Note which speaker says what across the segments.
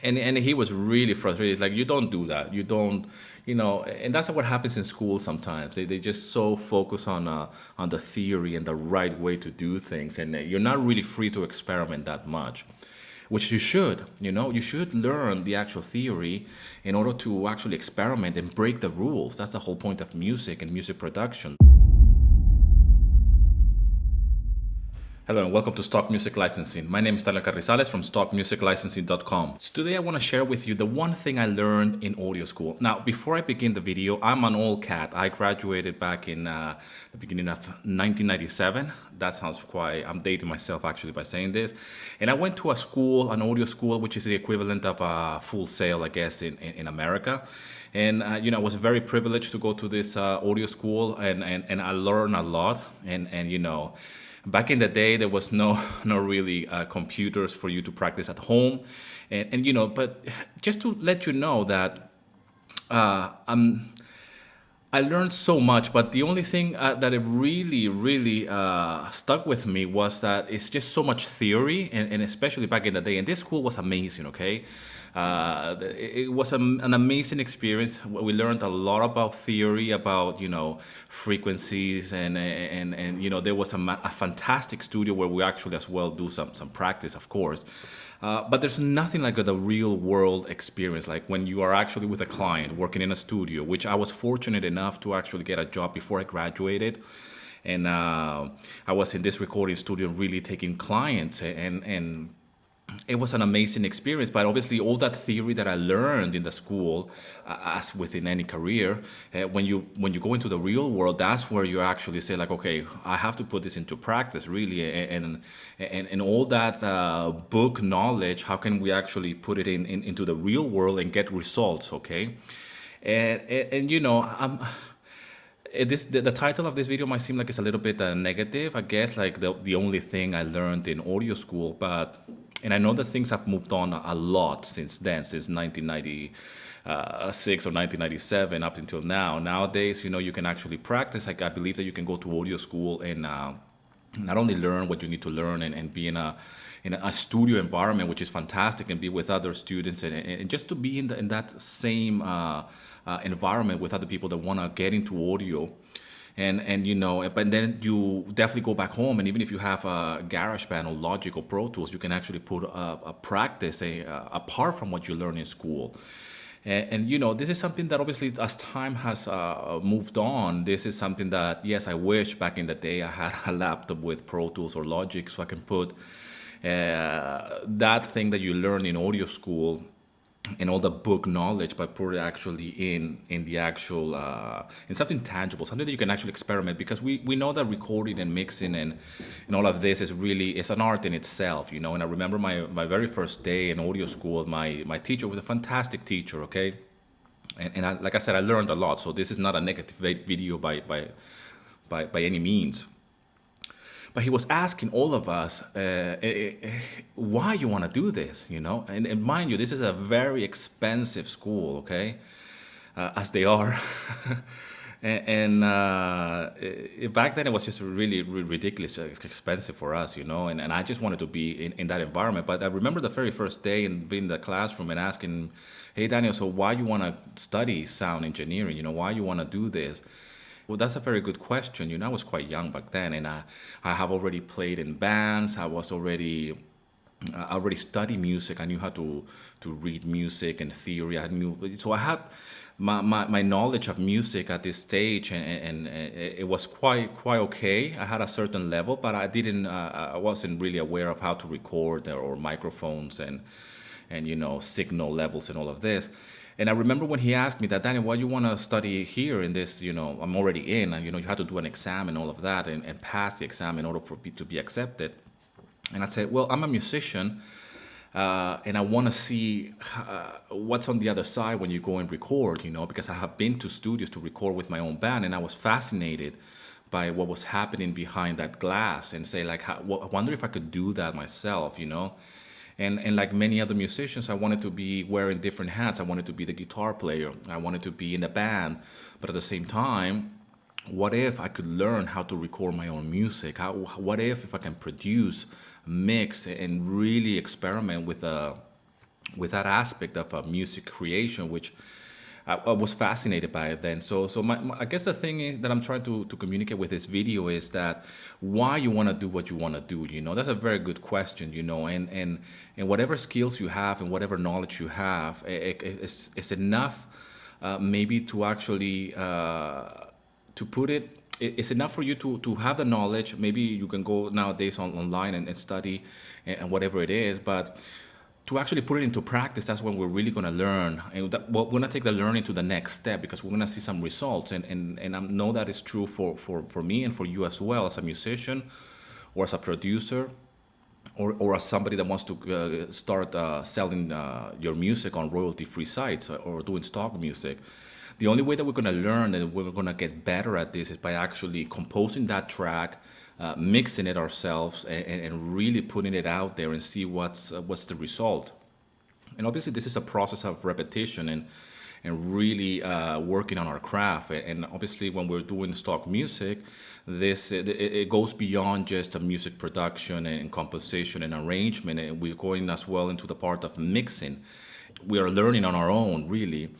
Speaker 1: And he was really frustrated. Like, you don't do that. You don't, and that's what happens in school sometimes. They just so focus on the theory and the right way to do things, and you're not really free to experiment that much, which you should. You should learn the actual theory in order to actually experiment and break the rules. That's the whole point of music and music production. Hello and welcome to Stock Music Licensing. My name is Tyler Carrizales from stockmusiclicensing.com. So today I want to share with you the one thing I learned in audio school. Now, before I begin the video, I'm an old cat. I graduated back in the beginning of 1997. That sounds quite, I'm dating myself actually by saying this. And I went to a school, an audio school, which is the equivalent of a Full Sail, I guess, in America. And, I was very privileged to go to this audio school, and I learned a lot. And back in the day, there was no really computers for you to practice at home, but just to let you know that I learned so much. But the only thing that it really stuck with me was that it's just so much theory, and especially back in the day. And this school was amazing. Okay. It was an amazing experience. We learned a lot about theory, about frequencies, and there was a fantastic studio where we actually as well do some practice, of course. But there's nothing like the real world experience, like when you are actually with a client working in a studio, which I was fortunate enough to actually get a job before I graduated. And I was in this recording studio really taking clients, and it was an amazing experience. But obviously all that theory that I learned in the school, as within any career, when you go into the real world, that's where you actually say, like, okay, I have to put this into practice really. And all that book knowledge, how can we actually put it into the real world and get results? Okay. I'm the title of this video might seem like it's a little bit negative, I guess, like the only thing I learned in audio school. And I know that things have moved on a lot since then, since 1996 or 1997 up until now. Nowadays, you can actually practice. Like, I believe that you can go to audio school and not only learn what you need to learn, and be in a studio environment, which is fantastic, and be with other students, and just to be in that same environment with other people that want to get into audio. But then you definitely go back home, and even if you have a GarageBand or Logic or Pro Tools, you can actually put a practice apart from what you learn in school. This is something that obviously, as time has moved on, this is something that, yes, I wish back in the day I had a laptop with Pro Tools or Logic, so I can put that thing that you learn in audio school and all the book knowledge, but put it actually in the actual in something tangible, something that you can actually experiment. Because we know that recording and mixing and all of this is really, it's an art in itself. And I remember my very first day in audio school, my teacher was a fantastic teacher. Okay. And like I said, I learned a lot, so this is not a negative video by any means. But he was asking all of us why you want to do this, And mind you, this is a very expensive school, okay, as they are. Back then it was just really, really ridiculous, expensive for us, And I just wanted to be in that environment. But I remember the very first day and being in the classroom and asking, hey, Daniel, so why you want to study sound engineering? Why you want to do this? Well, that's a very good question. I was quite young back then, and I have already played in bands. I already studied music. I knew how to read music and theory. So I had my knowledge of music at this stage, and it was quite okay. I had a certain level, but I wasn't really aware of how to record or microphones and signal levels and all of this. And I remember when he asked me that, Daniel, why you want to study here in this, I'm already in, and, you have to do an exam and all of that, and pass the exam in order for me to be accepted. And I said, well, I'm a musician, and I want to see what's on the other side when you go and record, because I have been to studios to record with my own band, and I was fascinated by what was happening behind that glass, and say, like, I wonder if I could do that myself, And like many other musicians, I wanted to be wearing different hats. I wanted to be the guitar player. I wanted to be in the band. But at the same time, what if I could learn how to record my own music? What if I can produce, mix, and really experiment with with that aspect of music creation, which I was fascinated by it then. I guess the thing is that I'm trying to communicate with this video is that why you want to do what you want to do. That's a very good question. And whatever skills you have and whatever knowledge you have, it's enough maybe to actually to put it's enough for you to have the knowledge. Maybe you can go nowadays online and study and whatever it is, but to actually put it into practice, that's when we're really going to learn. And we're going to take the learning to the next step because we're going to see some results. And I know that is true for me and for you as well, as a musician or as a producer, or as somebody that wants to start selling your music on royalty-free sites or doing stock music. The only way that we're going to learn and we're going to get better at this is by actually composing that track, mixing it ourselves, and really putting it out there and see what's the result. And obviously, this is a process of repetition and really working on our craft. And obviously, when we're doing stock music, it goes beyond just a music production and composition and arrangement. And we're going as well into the part of mixing. We are learning on our own, really.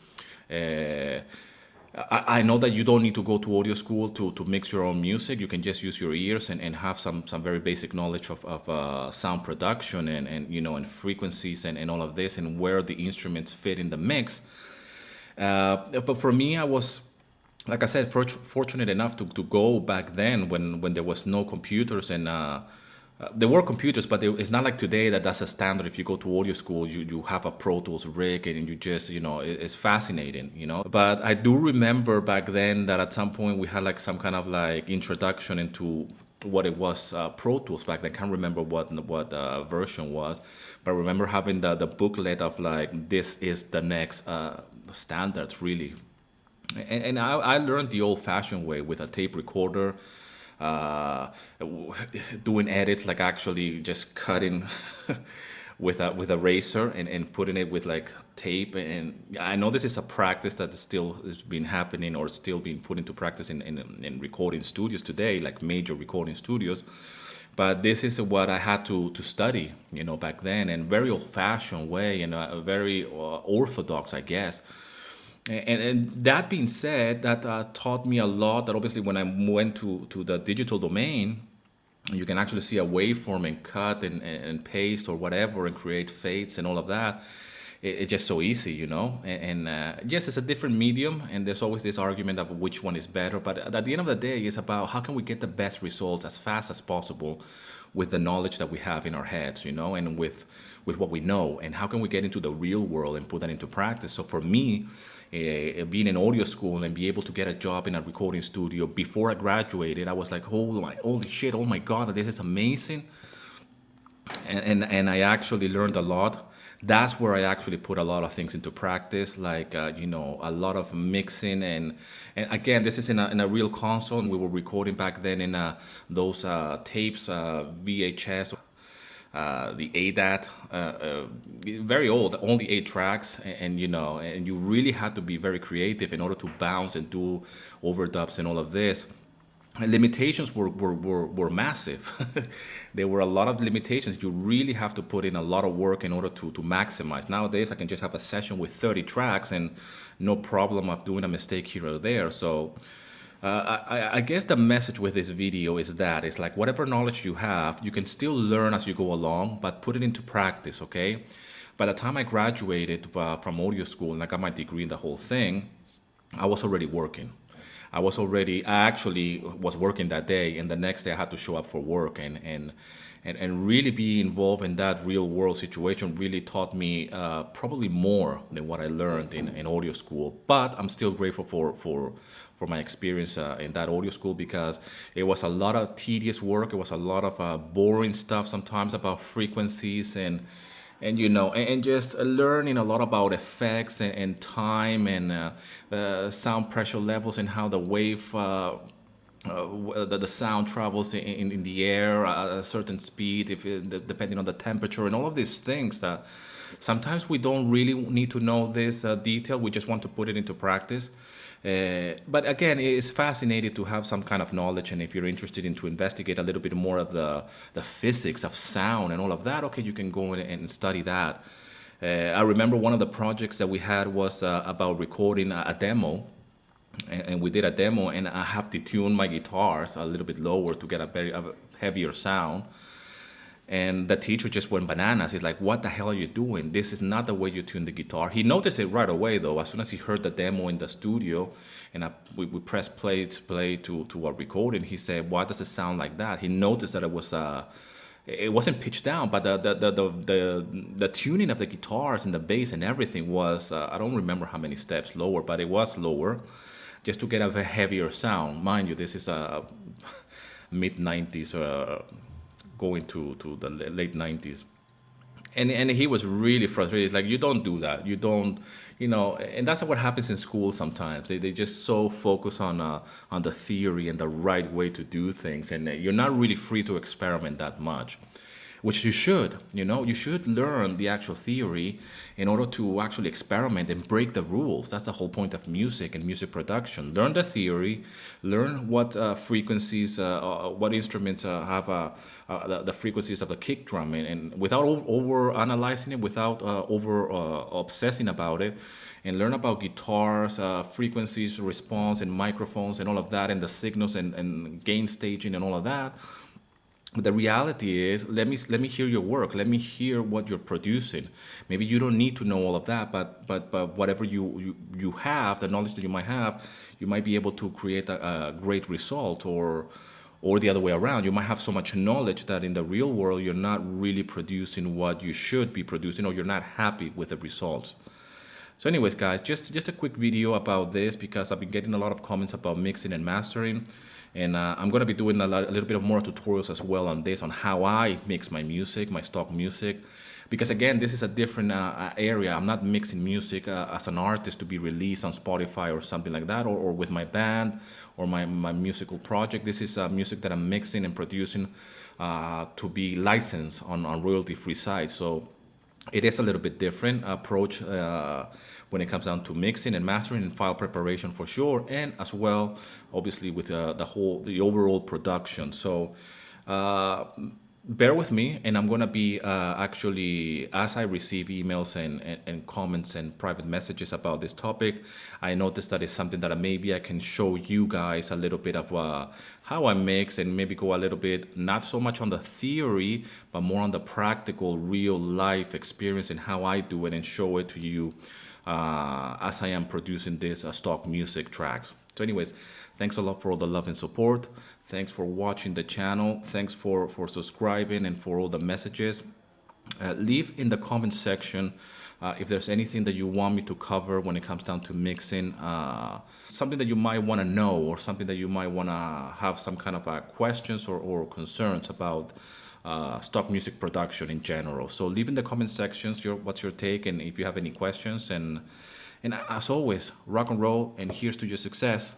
Speaker 1: I know that you don't need to go to audio school to mix your own music. You can just use your ears and have some very basic knowledge of sound production and frequencies and all of this and where the instruments fit in the mix. But for me, I was, like I said, fortunate enough to go back then when there was no computers and there were computers, but it's not like today that's a standard. If you go to audio school, you have a Pro Tools rig and you just, it's fascinating. But I do remember back then that at some point we had like some kind of like introduction into what it was, Pro Tools back then. I can't remember what version was, but I remember having the booklet of like, this is the next standards, really. And I learned the old-fashioned way with a tape recorder, doing edits, like actually just cutting with a razor and putting it with like tape. And I know this is a practice that still has been happening or still being put into practice in recording studios today, like major recording studios. But this is what I had to study, back then, and very old-fashioned way and a very orthodox, I guess. And that being said, that taught me a lot. That obviously, when I went to the digital domain, you can actually see a waveform and cut and paste or whatever and create fades and all of that. It's just so easy, And yes, it's a different medium, and there's always this argument of which one is better. But at the end of the day, it's about how can we get the best results as fast as possible with the knowledge that we have in our heads, and with what we know, and how can we get into the real world and put that into practice. So for me, being in audio school and be able to get a job in a recording studio before I graduated, I was like, holy shit, oh my God, this is amazing. And I actually learned a lot. That's where I actually put a lot of things into practice, like, a lot of mixing. And again, this is in a real console. We were recording back then in those tapes, VHS, the ADAT, very old, only 8 tracks, and you really had to be very creative in order to bounce and do overdubs and all of this. Limitations were massive. There were a lot of limitations. You really have to put in a lot of work in order to maximize. Nowadays, I can just have a session with 30 tracks and no problem of doing a mistake here or there. So I guess the message with this video is that it's like whatever knowledge you have, you can still learn as you go along, but put it into practice, okay? By the time I graduated from audio school and I got my degree in the whole thing, I was already working. I actually was working that day, and the next day I had to show up for work and really be involved in that real world situation really taught me probably more than what I learned in audio school. But I'm still grateful for my experience in that audio school, because it was a lot of tedious work. It was a lot of boring stuff sometimes about frequencies and just learning a lot about effects and time and sound pressure levels and how the wave, the sound travels in the air at a certain speed, depending on the temperature and all of these things that sometimes we don't really need to know this detail. We just want to put it into practice. But again, it's fascinating to have some kind of knowledge, and if you're interested in to investigate a little bit more of the physics of sound and all of that, okay, you can go in and study that. I remember one of the projects that we had was about recording a demo, and we did a demo, and I have to tune my guitars a little bit lower to get a heavier sound. And the teacher just went bananas. He's like, "What the hell are you doing? This is not the way you tune the guitar." He noticed it right away, though. As soon as he heard the demo in the studio, and we pressed play to our recording, he said, "Why does it sound like that?" He noticed that it wasn't pitched down, but the tuning of the guitars and the bass and everything was I don't remember how many steps lower, but it was lower, just to get a heavier sound. Mind you, this is a mid '90s. Going to the late '90s, and he was really frustrated. Like, you don't do that. You don't, and that's what happens in school sometimes. They just so focus on the theory and the right way to do things, and you're not really free to experiment that much. Which you should, you should learn the actual theory in order to actually experiment and break the rules. That's the whole point of music and music production. Learn the theory, learn what frequencies, what instruments have the frequencies of the kick drum, and without over analyzing it, without over obsessing about it, and learn about guitars, frequencies, response, and microphones, and all of that, and the signals and gain staging and all of that. The reality is, let me hear your work. Let me hear what you're producing. Maybe you don't need to know all of that, but whatever you have, the knowledge that you might have, you might be able to create a great result, or the other way around. You might have so much knowledge that in the real world you're not really producing what you should be producing, or you're not happy with the results. So anyways, guys, just a quick video about this, because I've been getting a lot of comments about mixing and mastering. And I'm going to be doing a little bit of more tutorials as well on this, on how I mix my music, my stock music. Because again, this is a different area. I'm not mixing music as an artist to be released on Spotify or something like that, or with my band or my musical project. This is music that I'm mixing and producing to be licensed on royalty-free sites. So it is a little bit different approach when it comes down to mixing and mastering and file preparation for sure, and as well, obviously, with the overall production. So bear with me, and I'm gonna be actually, as I receive emails and comments and private messages about this topic, I noticed that it's something that maybe I can show you guys a little bit of how I mix, and maybe go a little bit, not so much on the theory, but more on the practical, real life experience and how I do it, and show it to you as I am producing this stock music tracks. So anyways, thanks a lot for all the love and support. Thanks for watching the channel. Thanks for subscribing and for all the messages. Leave in the comment section if there's anything that you want me to cover when it comes down to mixing, something that you might want to know, or something that you might want to have some kind of questions or concerns about stock music production in general. So leave in the comment sections what's your take, and if you have any questions. And as always, rock and roll, and here's to your success.